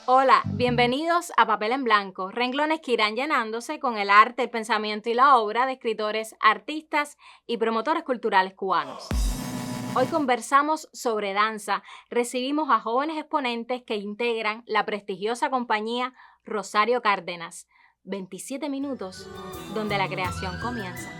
Hola, bienvenidos a Papel en Blanco, renglones que irán llenándose con el arte, el pensamiento y la obra de escritores, artistas y promotores culturales cubanos. Hoy conversamos sobre danza. Recibimos a jóvenes exponentes que integran la prestigiosa compañía Rosario Cárdenas. 27 minutos donde la creación comienza.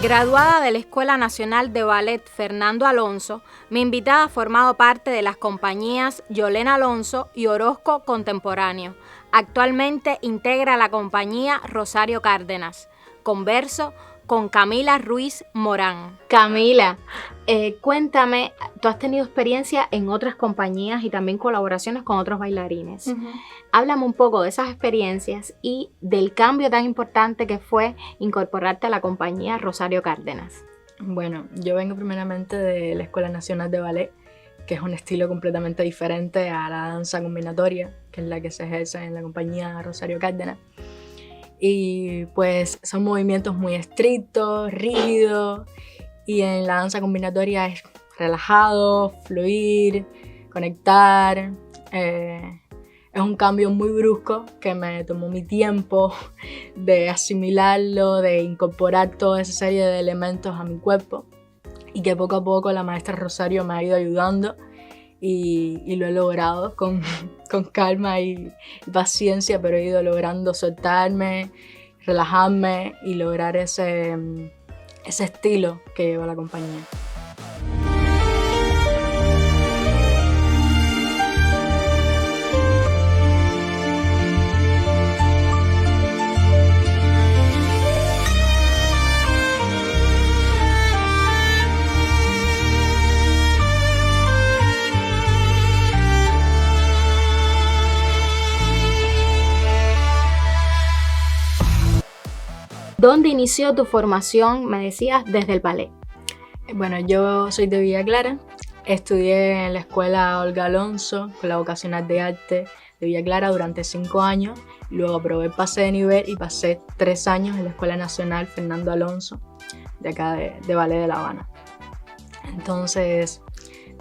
Graduada de la Escuela Nacional de Ballet Fernando Alonso, mi invitada ha formado parte de las compañías Yolena Alonso y Orozco Contemporáneo. Actualmente integra la compañía Rosario Cárdenas. Converso con Camila Ruiz Morán. Camila, cuéntame, tú has tenido experiencia en otras compañías y también colaboraciones con otros bailarines. Háblame un poco de esas experiencias y del cambio tan importante que fue incorporarte a la compañía Rosario Cárdenas. Bueno, yo vengo primeramente de la Escuela Nacional de Ballet, que es un estilo completamente diferente a la danza combinatoria, que es la que se ejerce en la compañía Rosario Cárdenas. Y pues son movimientos muy estrictos, rígidos, y en la danza combinatoria es relajado, fluir, conectar. Es un cambio muy brusco que me tomó mi tiempo de asimilarlo, de incorporar toda esa serie de elementos a mi cuerpo, y que poco a poco la maestra Rosario me ha ido ayudando y lo he logrado con calma y paciencia, pero he ido logrando soltarme, relajarme y lograr ese estilo que lleva la compañía. ¿Dónde inició tu formación, me decías, desde el ballet? Bueno, yo soy de Villa Clara, estudié en la escuela Olga Alonso con la vocacional de arte de Villa Clara durante 5 años, luego probé el pase de nivel y pasé 3 años en la Escuela Nacional Fernando Alonso, de acá de Ballet de La Habana. Entonces,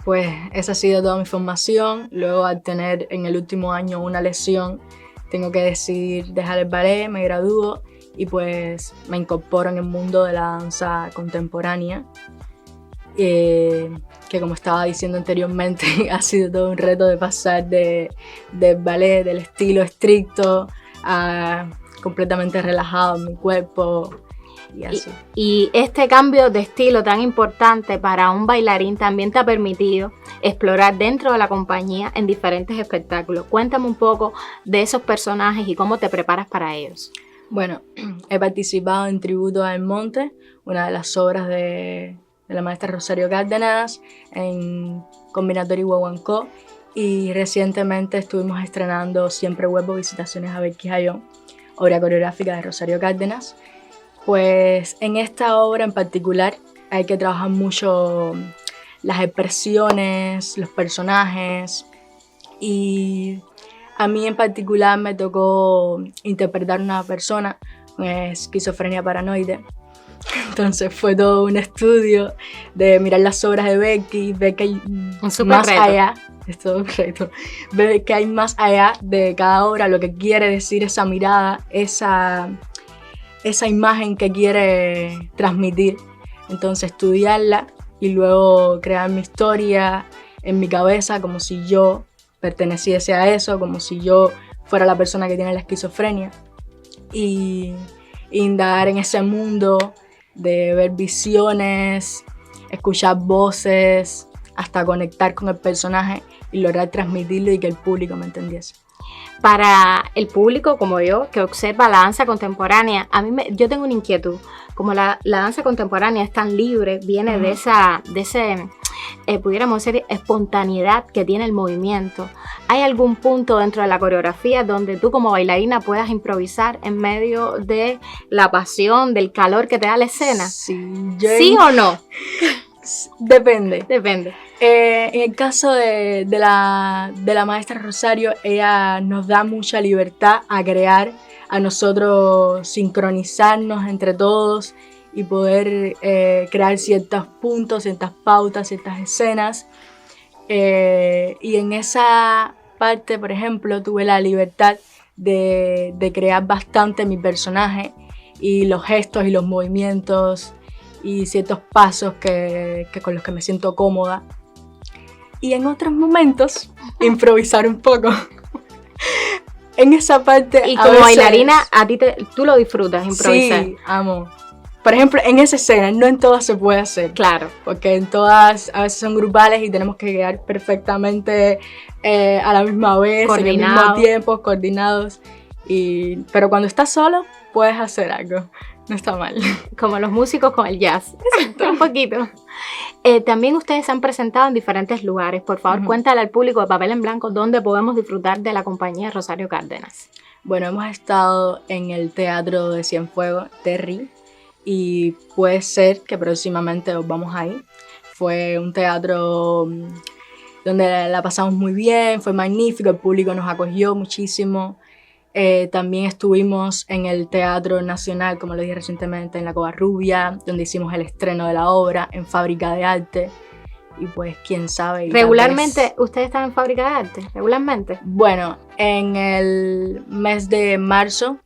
pues esa ha sido toda mi formación. Luego, al tener en el último año una lesión, tengo que decidir dejar el ballet, me gradúo y pues me incorporo en el mundo de la danza contemporánea. que como estaba diciendo anteriormente, ha sido todo un reto de pasar del ballet, del estilo estricto, a completamente relajado en mi cuerpo y así. Y este cambio de estilo tan importante para un bailarín también te ha permitido explorar dentro de la compañía en diferentes espectáculos. Cuéntame un poco de esos personajes y cómo te preparas para ellos. Bueno, he participado en Tributo al Monte, una de las obras de la maestra Rosario Cárdenas, en Combinatorio Guaguancó, y recientemente estuvimos estrenando Siempre Vuelvo, Visitaciones a Berquijayón, obra coreográfica de Rosario Cárdenas. Pues en esta obra en particular hay que trabajar mucho las expresiones, los personajes, y a mí en particular me tocó interpretar a una persona con esquizofrenia paranoide. Entonces fue todo un estudio de mirar las obras de Becky, ver que hay más allá, es todo un reto, ver que hay más allá de cada obra, lo que quiere decir esa mirada, esa imagen que quiere transmitir. Entonces estudiarla y luego crear mi historia en mi cabeza como si yo perteneciese a eso, como si yo fuera la persona que tiene la esquizofrenia, y indagar en ese mundo de ver visiones, escuchar voces, hasta conectar con el personaje y lograr transmitirlo y que el público me entendiese. Para el público como yo, que observa la danza contemporánea, yo tengo una inquietud. Como la danza contemporánea es tan libre, viene de ese pudiéramos decir, espontaneidad que tiene el movimiento. ¿Hay algún punto dentro de la coreografía donde tú como bailarina puedas improvisar en medio de la pasión, del calor que te da la escena? ¿Sí o no? Depende. En el caso de la maestra Rosario, ella nos da mucha libertad a crear, a nosotros sincronizarnos entre todos y poder crear ciertos puntos, ciertas pautas, ciertas escenas. Y en esa parte, por ejemplo, tuve la libertad de crear bastante mi personaje y los gestos y los movimientos y ciertos pasos con los que me siento cómoda. Y en otros momentos, improvisar un poco. En esa parte. Y como bailarina, tú lo disfrutas, improvisar. Sí, amo. Por ejemplo, en esa escena, no en todas se puede hacer. Claro. Porque en todas a veces son grupales y tenemos que quedar perfectamente a la misma vez, en el mismo tiempo, coordinados. Pero cuando estás solo, puedes hacer algo. No está mal. Como los músicos con el jazz. Un poquito. También ustedes se han presentado en diferentes lugares. Por favor, cuéntale al público de Papel en Blanco dónde podemos disfrutar de la compañía Rosario Cárdenas. Bueno, hemos estado en el Teatro de Cienfuegos, Terry, y puede ser que próximamente os vamos ahí. Fue un teatro donde la pasamos muy bien, fue magnífico, el público nos acogió muchísimo. También estuvimos en el Teatro Nacional, como lo dije recientemente, en la Covarrubia, donde hicimos el estreno de la obra, en Fábrica de Arte. Y pues, quién sabe. ¿Regularmente ustedes están en Fábrica de Arte? ¿Regularmente? Bueno, en el mes de marzo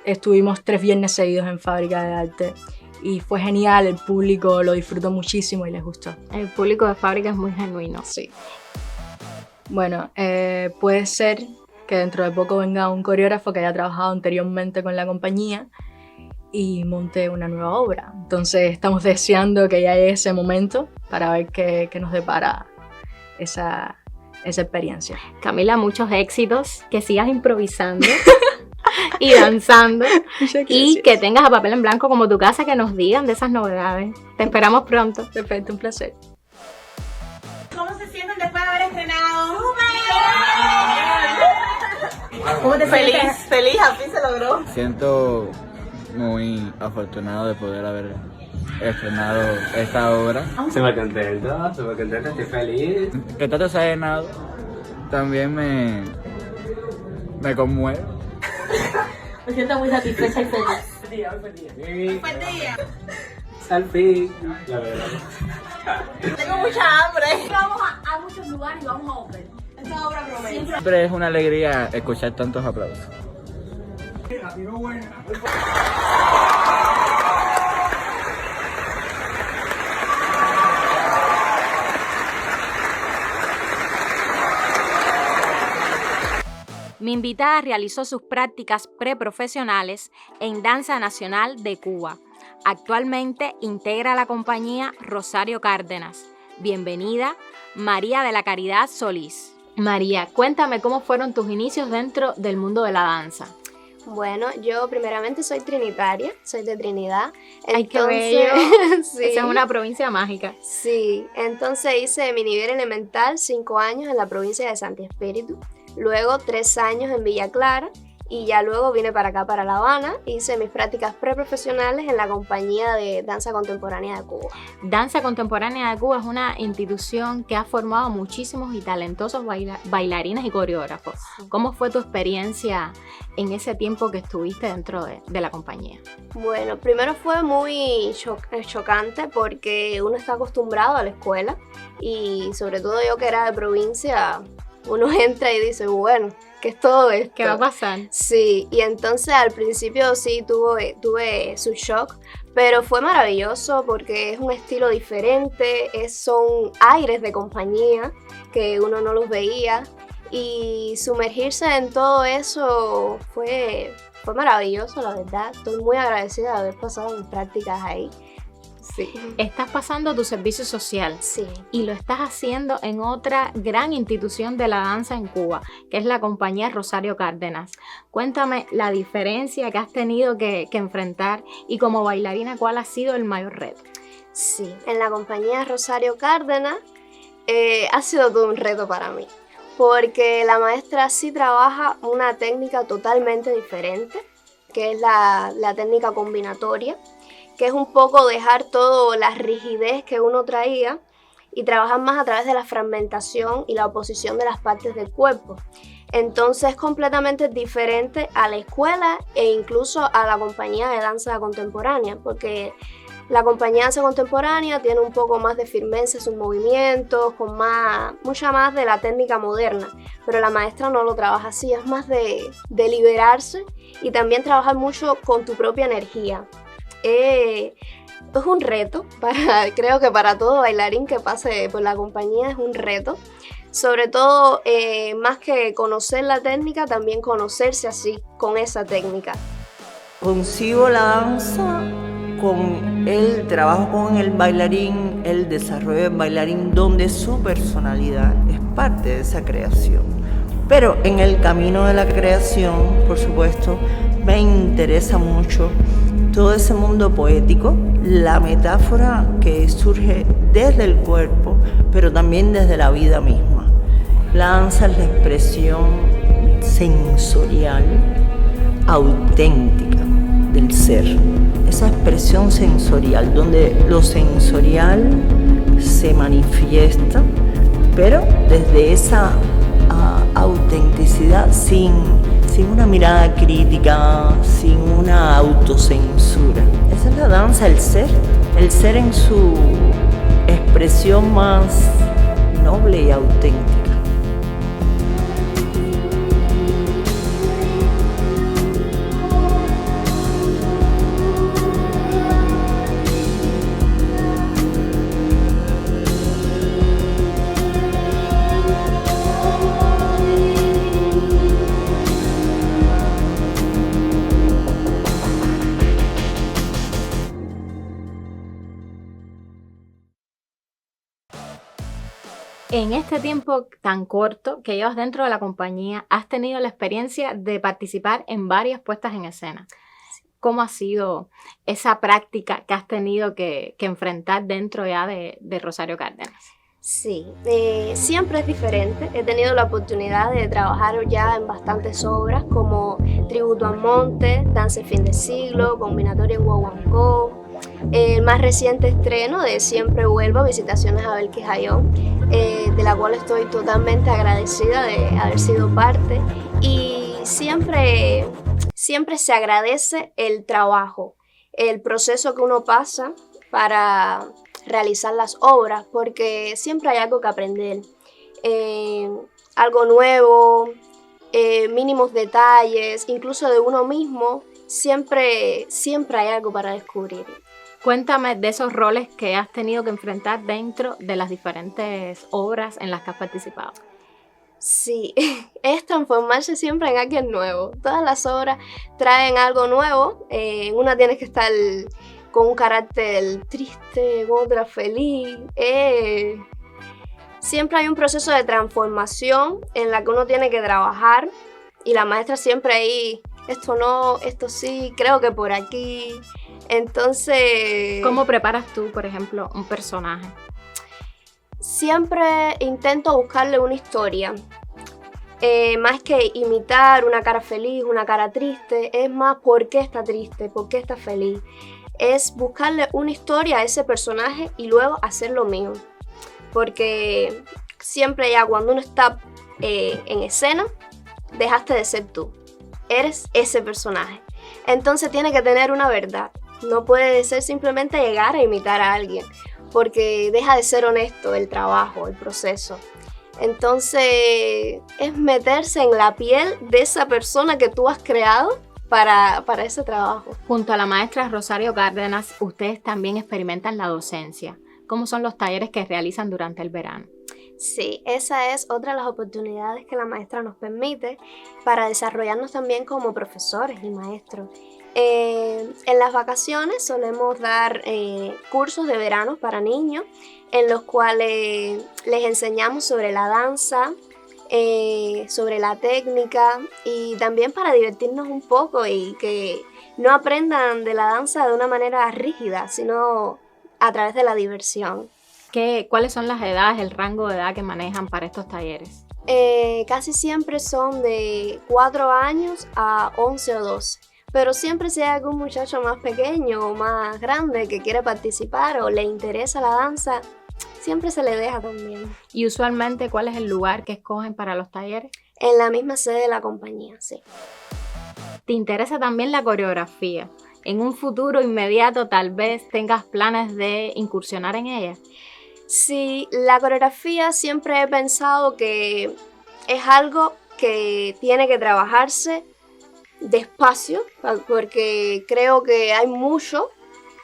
estuvimos 3 viernes seguidos en Fábrica de Arte. Y fue genial, el público lo disfrutó muchísimo y les gustó. El público de Fábrica es muy genuino. Sí. Bueno, puede ser que dentro de poco venga un coreógrafo que haya trabajado anteriormente con la compañía y monte una nueva obra. Entonces estamos deseando que ya llegue ese momento para ver qué nos depara esa experiencia. Camila, muchos éxitos, que sigas improvisando y danzando y que tengas a Papel en Blanco como tu casa, que nos digan de esas novedades. Te esperamos pronto. Perfecto, un placer. ¿Cómo se sienten después de haber estrenado? ¿Cómo te sientes? Feliz, al fin se logró. Siento muy afortunado de poder haber estrenado esta obra. Súper contento, estoy feliz. Que tanto se haya llenado también me conmueve. Me siento muy satisfecha y feliz. Buen día. Al fin, la verdad. Tengo mucha hambre. Vamos a muchos lugares y vamos a Open. Esta obra promete. Siempre es una alegría escuchar tantos aplausos. Mi invitada realizó sus prácticas preprofesionales en Danza Nacional de Cuba. Actualmente integra la compañía Rosario Cárdenas. Bienvenida, María de la Caridad Solís. María, cuéntame cómo fueron tus inicios dentro del mundo de la danza. Bueno, yo primeramente soy trinitaria, soy de Trinidad. ¡Ay, qué bello! Sí, Esa es una provincia mágica. sí, entonces hice mi nivel elemental 5 años en la provincia de Santi Espíritu, luego 3 años en Villa Clara y ya luego vine para acá, para La Habana, hice mis prácticas preprofesionales en la compañía de danza contemporánea de Cuba. Danza Contemporánea de Cuba es una institución que ha formado muchísimos y talentosos bailarines y coreógrafos. ¿Cómo fue tu experiencia en ese tiempo que estuviste dentro de la compañía? Bueno, primero fue muy chocante porque uno está acostumbrado a la escuela y sobre todo yo que era de provincia, uno entra y dice, bueno, ¿qué es todo esto? ¿Qué va a pasar? Sí, y entonces al principio sí tuve su shock, pero fue maravilloso porque es un estilo diferente, son aires de compañía que uno no los veía y sumergirse en todo eso fue maravilloso, la verdad. Estoy muy agradecida de haber pasado mis prácticas ahí. Sí. Estás pasando tu servicio social. Sí. Y lo estás haciendo en otra gran institución de la danza en Cuba, que es la compañía Rosario Cárdenas. Cuéntame la diferencia que has tenido que enfrentar y como bailarina, ¿cuál ha sido el mayor reto? Sí, en la compañía Rosario Cárdenas ha sido todo un reto para mí, porque la maestra sí trabaja una técnica totalmente diferente, que es la técnica combinatoria, que es un poco dejar toda la rigidez que uno traía y trabajar más a través de la fragmentación y la oposición de las partes del cuerpo. Entonces es completamente diferente a la escuela e incluso a la compañía de danza contemporánea, porque la compañía de danza contemporánea tiene un poco más de firmeza en sus movimientos, mucha más de la técnica moderna, pero la maestra no lo trabaja así, es más de liberarse y también trabajar mucho con tu propia energía. Es un reto, creo que para todo bailarín que pase por la compañía es un reto, sobre todo más que conocer la técnica, también conocerse así con esa técnica. Concibo la danza con el trabajo con el bailarín, el desarrollo del bailarín, donde su personalidad es parte de esa creación. Pero en el camino de la creación, por supuesto, me interesa mucho todo ese mundo poético, la metáfora que surge desde el cuerpo, pero también desde la vida misma. La danza es la expresión sensorial, auténtica del ser. Esa expresión sensorial, donde lo sensorial se manifiesta, pero desde esa autenticidad, sin una mirada crítica, sin una autocensura. Esa es la danza, el ser en su expresión más noble y auténtica. En este tiempo tan corto que llevas dentro de la compañía, has tenido la experiencia de participar en varias puestas en escena. ¿Cómo ha sido esa práctica que has tenido que enfrentar dentro ya de Rosario Cárdenas? Sí, siempre es diferente. He tenido la oportunidad de trabajar ya en bastantes obras como Tributo a Monte, Danza el Fin de Siglo, Combinatoria en Guaguancó, el más reciente estreno de Siempre Vuelvo, Visitaciones a Belquijayón, de la cual estoy totalmente agradecida de haber sido parte, y siempre se agradece el trabajo, el proceso que uno pasa para realizar las obras, porque siempre hay algo que aprender, algo nuevo, mínimos detalles, incluso de uno mismo, siempre hay algo para descubrir. Cuéntame de esos roles que has tenido que enfrentar dentro de las diferentes obras en las que has participado. Sí, es transformarse siempre en alguien nuevo. Todas las obras traen algo nuevo. En una tienes que estar con un carácter triste, en otra feliz. Siempre hay un proceso de transformación en la que uno tiene que trabajar y la maestra siempre ahí, esto no, esto sí, creo que por aquí. Entonces... ¿Cómo preparas tú, por ejemplo, un personaje? Siempre intento buscarle una historia. Más que imitar una cara feliz, una cara triste, es más por qué está triste, por qué está feliz. Es buscarle una historia a ese personaje y luego hacer lo mío. Porque siempre ya cuando uno está en escena, dejaste de ser tú. Eres ese personaje. Entonces tiene que tener una verdad. No puede ser simplemente llegar a imitar a alguien, porque deja de ser honesto el trabajo, el proceso. Entonces es meterse en la piel de esa persona que tú has creado para ese trabajo. Junto a la maestra Rosario Cárdenas, ustedes también experimentan la docencia. ¿Cómo son los talleres que realizan durante el verano? Sí, esa es otra de las oportunidades que la maestra nos permite para desarrollarnos también como profesores y maestros. En las vacaciones solemos dar cursos de verano para niños en los cuales les enseñamos sobre la danza, sobre la técnica y también para divertirnos un poco y que no aprendan de la danza de una manera rígida, sino a través de la diversión. ¿Cuáles son las edades, el rango de edad que manejan para estos talleres? Casi siempre son de 4 años a 11 o 12. Pero siempre si hay algún muchacho más pequeño o más grande que quiere participar o le interesa la danza, siempre se le deja también. ¿Y usualmente cuál es el lugar que escogen para los talleres? En la misma sede de la compañía, sí. ¿Te interesa también la coreografía? ¿En un futuro inmediato tal vez tengas planes de incursionar en ella? Sí, la coreografía siempre he pensado que es algo que tiene que trabajarse despacio, porque creo que hay mucho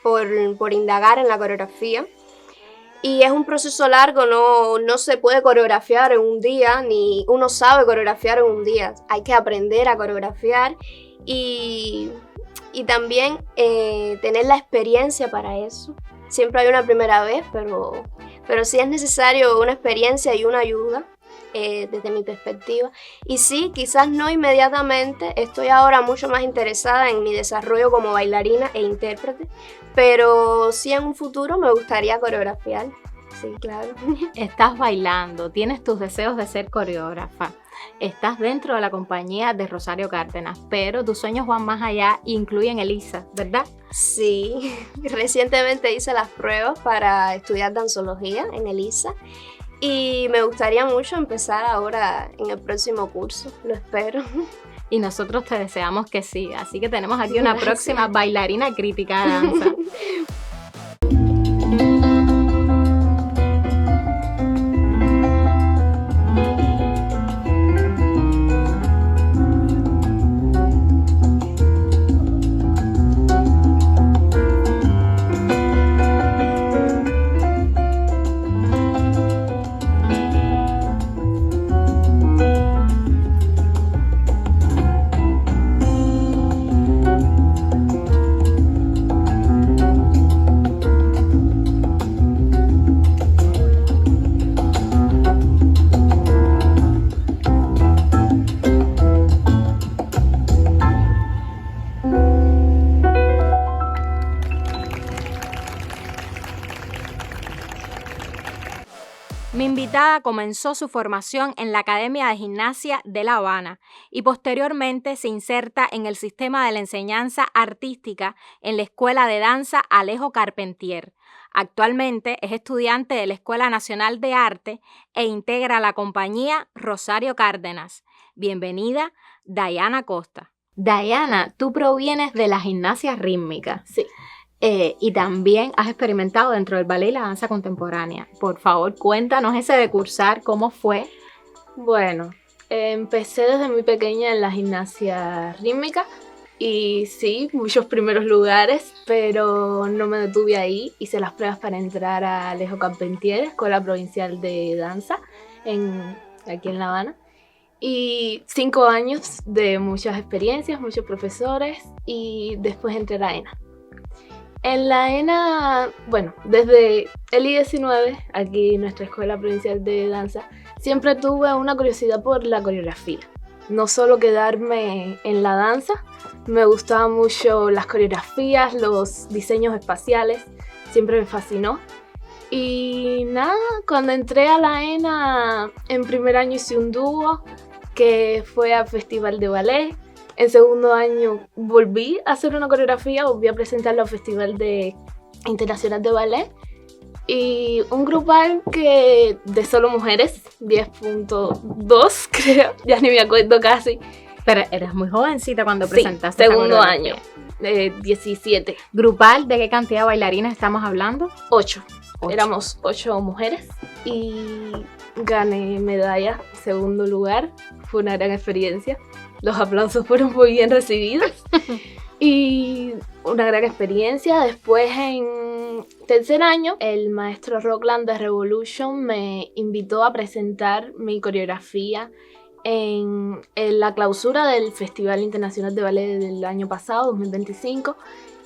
por indagar en la coreografía y es un proceso largo, no se puede coreografiar en un día, ni uno sabe coreografiar en un día, hay que aprender a coreografiar y también tener la experiencia para eso. Siempre hay una primera vez, pero sí es necesario una experiencia y una ayuda. Desde mi perspectiva. Y sí, quizás no inmediatamente, estoy ahora mucho más interesada en mi desarrollo como bailarina e intérprete, pero sí en un futuro me gustaría coreografiar. Sí, claro. Estás bailando, tienes tus deseos de ser coreógrafa, estás dentro de la compañía de Rosario Cárdenas, pero tus sueños van más allá e incluyen ELISA, ¿verdad? Sí, recientemente hice las pruebas para estudiar danzología en ELISA. Y me gustaría mucho empezar ahora en el próximo curso, lo espero. Y nosotros te deseamos que sí, así que tenemos aquí una próxima bailarina crítica de danza. Mi invitada comenzó su formación en la Academia de Gimnasia de La Habana y posteriormente se inserta en el sistema de la enseñanza artística en la Escuela de Danza Alejo Carpentier. Actualmente es estudiante de la Escuela Nacional de Arte e integra la compañía Rosario Cárdenas. Bienvenida, Dayana Costa. Dayana, tú provienes de la gimnasia rítmica. Sí. Y también has experimentado dentro del ballet y la danza contemporánea. Por favor, cuéntanos ese de cursar, ¿cómo fue? Bueno, empecé desde muy pequeña en la gimnasia rítmica y sí, muchos primeros lugares, pero no me detuve ahí. Hice las pruebas para entrar a Alejo Carpentier, Escuela Provincial de Danza, aquí en La Habana. y 5 años de muchas experiencias, muchos profesores, y después entré a la ENA. En la ENA, bueno, desde el I-19, aquí en nuestra Escuela Provincial de Danza, siempre tuve una curiosidad por la coreografía. No solo quedarme en la danza, me gustaban mucho las coreografías, los diseños espaciales, siempre me fascinó. Y nada, cuando entré a la ENA, en primer año hice un dúo que fue al Festival de Ballet. En segundo año volví a hacer una coreografía, volví a presentarlo al Festival Internacional de Ballet. Y un grupal de solo mujeres, 10.2 creo, ya ni me acuerdo casi. Pero eras muy jovencita cuando Sí, presentaste esa segundo coreografía. año, 17. ¿Grupal de qué cantidad de bailarines estamos hablando? 8. Ocho. Éramos 8 mujeres y gané medalla, segundo lugar. Fue una gran experiencia. Los aplausos fueron muy bien recibidos. Y una gran experiencia. Después, en tercer año, el maestro Rockland de Revolution me invitó a presentar mi coreografía en la clausura del Festival Internacional de Ballet del año pasado, 2025.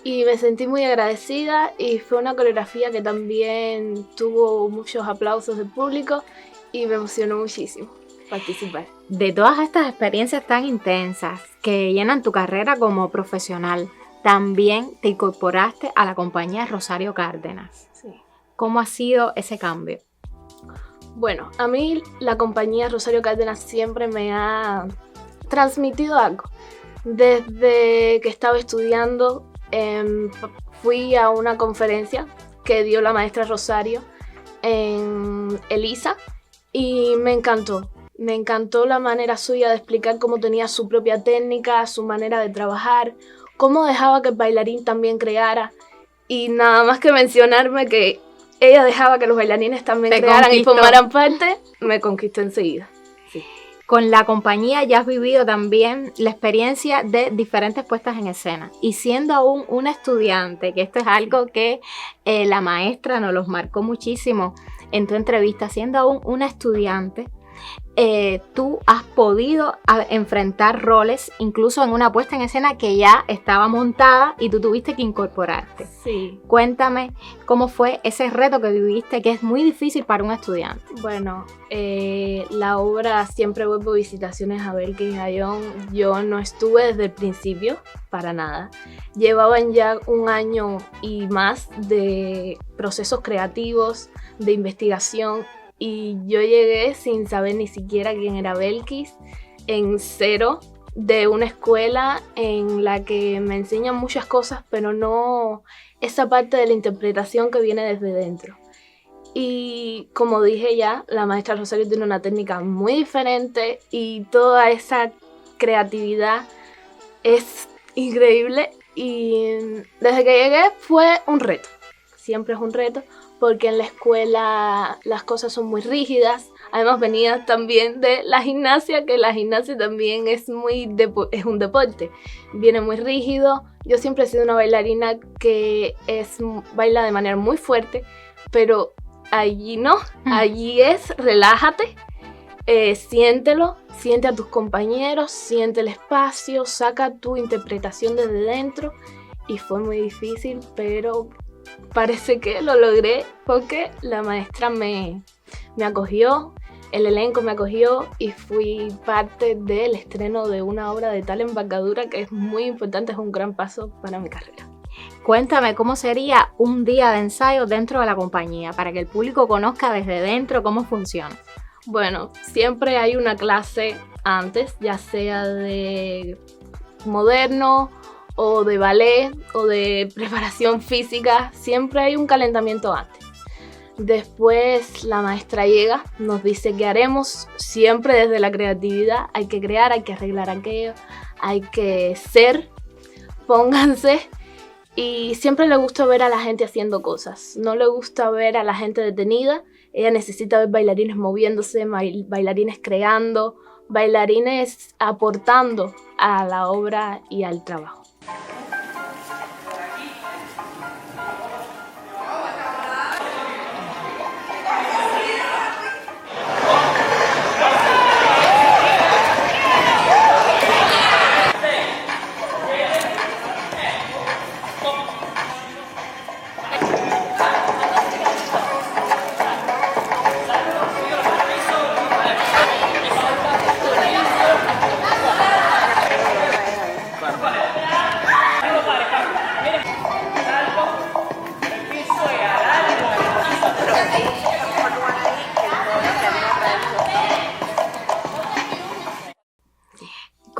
Y me sentí muy agradecida y fue una coreografía que también tuvo muchos aplausos del público y me emocionó muchísimo participar. De todas estas experiencias tan intensas que llenan tu carrera como profesional, también te incorporaste a la compañía Rosario Cárdenas. Sí. ¿Cómo ha sido ese cambio? Bueno, a mí la compañía Rosario Cárdenas siempre me ha transmitido algo. Desde que estaba estudiando, fui a una conferencia que dio la maestra Rosario en Elisa y me encantó la manera suya de explicar cómo tenía su propia técnica, su manera de trabajar, cómo dejaba que el bailarín también creara y nada más que mencionarme que ella dejaba que los bailarines también crearan y formaran parte, me conquistó enseguida. Sí. Con la compañía ya has vivido también la experiencia de diferentes puestas en escena. Y siendo aún una estudiante, que esto es algo que la maestra nos los marcó muchísimo en tu entrevista, siendo aún una estudiante, tú has podido enfrentar roles incluso en una puesta en escena que ya estaba montada y tú tuviste que incorporarte. Sí. Cuéntame cómo fue ese reto que viviste, que es muy difícil para un estudiante. Bueno, la obra Siempre Vuelvo Visitaciones a Belkis Ayón, yo no estuve desde el principio, para nada. Llevaban ya 1 año y más de procesos creativos, de investigación, y yo llegué sin saber ni siquiera quién era Belkis, en cero, de una escuela en la que me enseñan muchas cosas, pero no esa parte de la interpretación que viene desde dentro. Y como dije ya, la maestra Rosario tiene una técnica muy diferente y toda esa creatividad es increíble. Y desde que llegué fue un reto, siempre es un reto, porque en la escuela las cosas son muy rígidas. Además venía también de la gimnasia, que la gimnasia también es un deporte. Viene muy rígido. Yo siempre he sido una bailarina que baila de manera muy fuerte, pero allí no. Allí es relájate, siéntelo, siente a tus compañeros, siente el espacio, saca tu interpretación desde dentro. Y fue muy difícil, pero parece que lo logré porque la maestra me acogió, el elenco me acogió y fui parte del estreno de una obra de tal envergadura que es muy importante, es un gran paso para mi carrera. Cuéntame cómo sería un día de ensayo dentro de la compañía para que el público conozca desde dentro cómo funciona. Bueno, siempre hay una clase antes, ya sea de moderno o de ballet o de preparación física, siempre hay un calentamiento antes. Después la maestra llega, nos dice qué haremos, siempre desde la creatividad, hay que crear, hay que arreglar aquello, hay que ser, pónganse. Y siempre le gusta ver a la gente haciendo cosas, no le gusta ver a la gente detenida, ella necesita ver bailarines moviéndose, bailarines creando, bailarines aportando a la obra y al trabajo.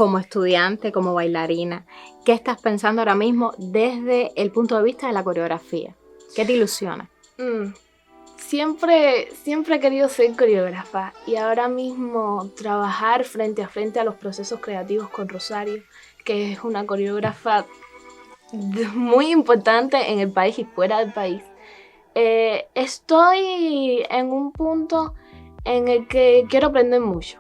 como estudiante, como bailarina, ¿qué estás pensando ahora mismo desde el punto de vista de la coreografía? ¿Qué te ilusiona? Siempre he querido ser coreógrafa y ahora mismo trabajar frente a los procesos creativos con Rosario, que es una coreógrafa muy importante en el país y fuera del país. Estoy en un punto en el que quiero aprender mucho.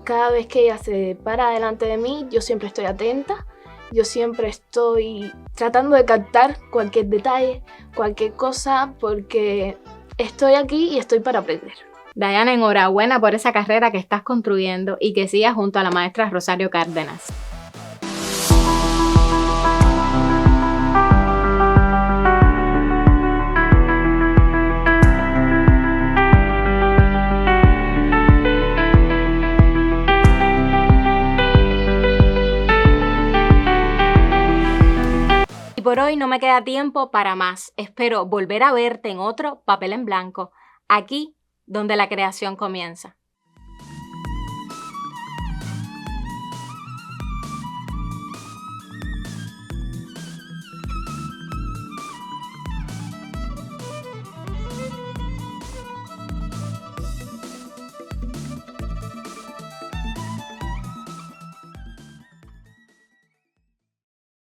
Cada vez que ella se para delante de mí, yo siempre estoy atenta, yo siempre estoy tratando de captar cualquier detalle, cualquier cosa, porque estoy aquí y estoy para aprender. Dayana, enhorabuena por esa carrera que estás construyendo y que sigas junto a la maestra Rosario Cárdenas. Por hoy no me queda tiempo para más. Espero volver a verte en otro Papel en Blanco, aquí donde la creación comienza.